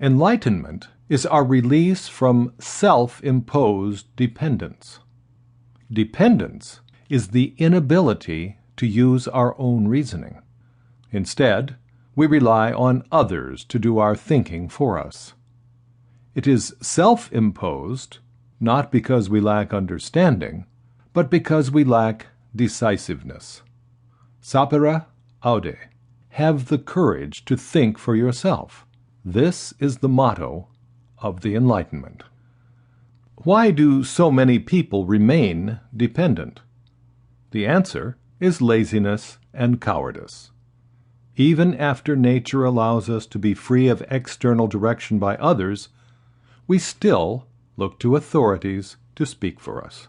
Enlightenment is our release from self-imposed dependence. Dependence is the inability to use our own reasoning. Instead, we rely on others to do our thinking for us. It is self-imposed, not because we lack understanding, but because we lack decisiveness. Sapere aude. Have the courage to think for yourself. This is the motto of the Enlightenment. Why do so many people remain dependent? The answer is laziness and cowardice. Even after nature allows us to be free of external direction by others, we still look to authorities to speak for us.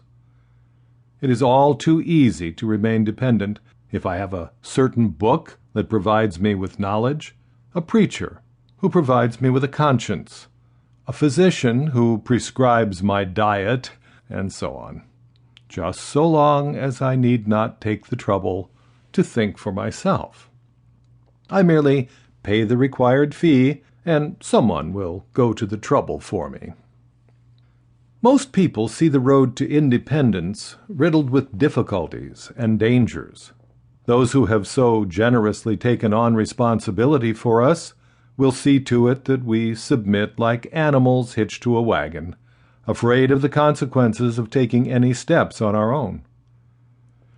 It is all too easy to remain dependent if I have a certain book that provides me with knowledge, a preacher who provides me with a conscience, a physician who prescribes my diet, and so on, just so long as I need not take the trouble to think for myself. I merely pay the required fee, and someone will go to the trouble for me. Most people see the road to independence riddled with difficulties and dangers. Those who have so generously taken on responsibility for us will see to it that we submit like animals hitched to a wagon, afraid of the consequences of taking any steps on our own.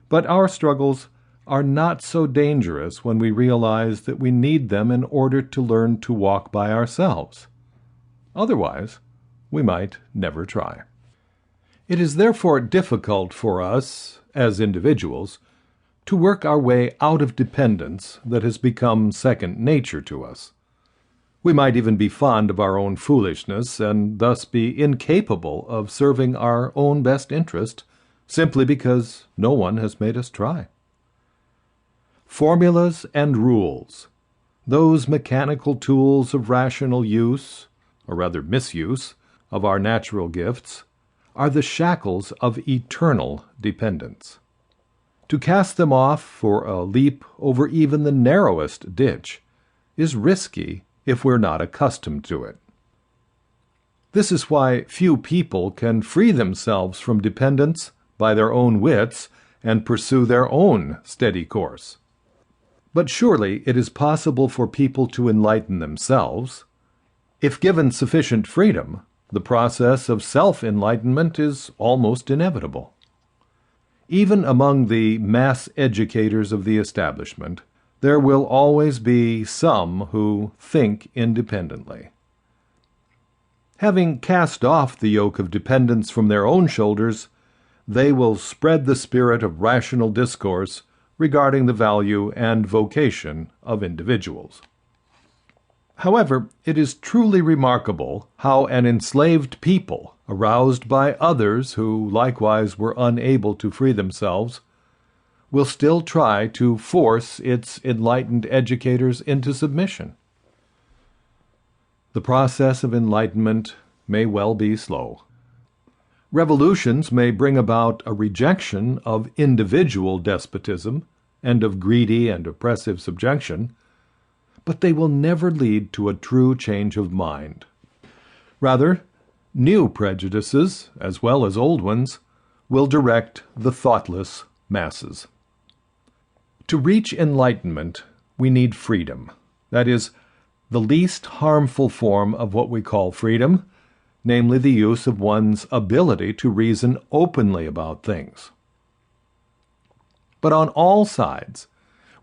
But our struggles are not so dangerous when we realize that we need them in order to learn to walk by ourselves. Otherwise, we might never try. It is therefore difficult for us, as individuals, to work our way out of dependence that has become second nature to us. We might even be fond of our own foolishness and thus be incapable of serving our own best interest simply because no one has made us try. Formulas and rules, those mechanical tools of rational use, or rather misuse, of our natural gifts, are the shackles of eternal dependence. To cast them off for a leap over even the narrowest ditch is risky if we're not accustomed to it. This is why few people can free themselves from dependence by their own wits and pursue their own steady course. But surely it is possible for people to enlighten themselves. If given sufficient freedom, the process of self-enlightenment is almost inevitable. Even among the mass educators of the establishment, there will always be some who think independently. Having cast off the yoke of dependence from their own shoulders, they will spread the spirit of rational discourse regarding the value and vocation of individuals. However, it is truly remarkable how an enslaved people, aroused by others who likewise were unable to free themselves, will still try to force its enlightened educators into submission. The process of enlightenment may well be slow. Revolutions may bring about a rejection of individual despotism and of greedy and oppressive subjection, but they will never lead to a true change of mind. Rather, new prejudices, as well as old ones, will direct the thoughtless masses. To reach enlightenment, we need freedom. That is, the least harmful form of what we call freedom, namely the use of one's ability to reason openly about things. But on all sides,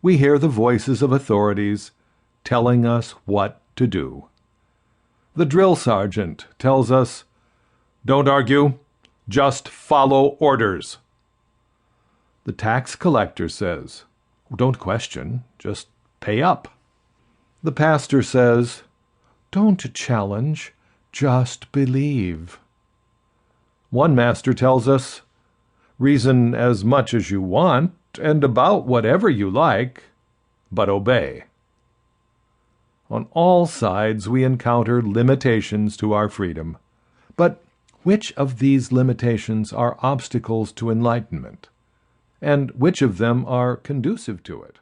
we hear the voices of authorities telling us what to do. The drill sergeant tells us, "Don't argue, just follow orders." The tax collector says, "Don't question, just pay up." The pastor says, "Don't challenge, just believe." One master tells us, "Reason as much as you want and about whatever you like, but obey." On all sides we encounter limitations to our freedom. But which of these limitations are obstacles to enlightenment? And which of them are conducive to it?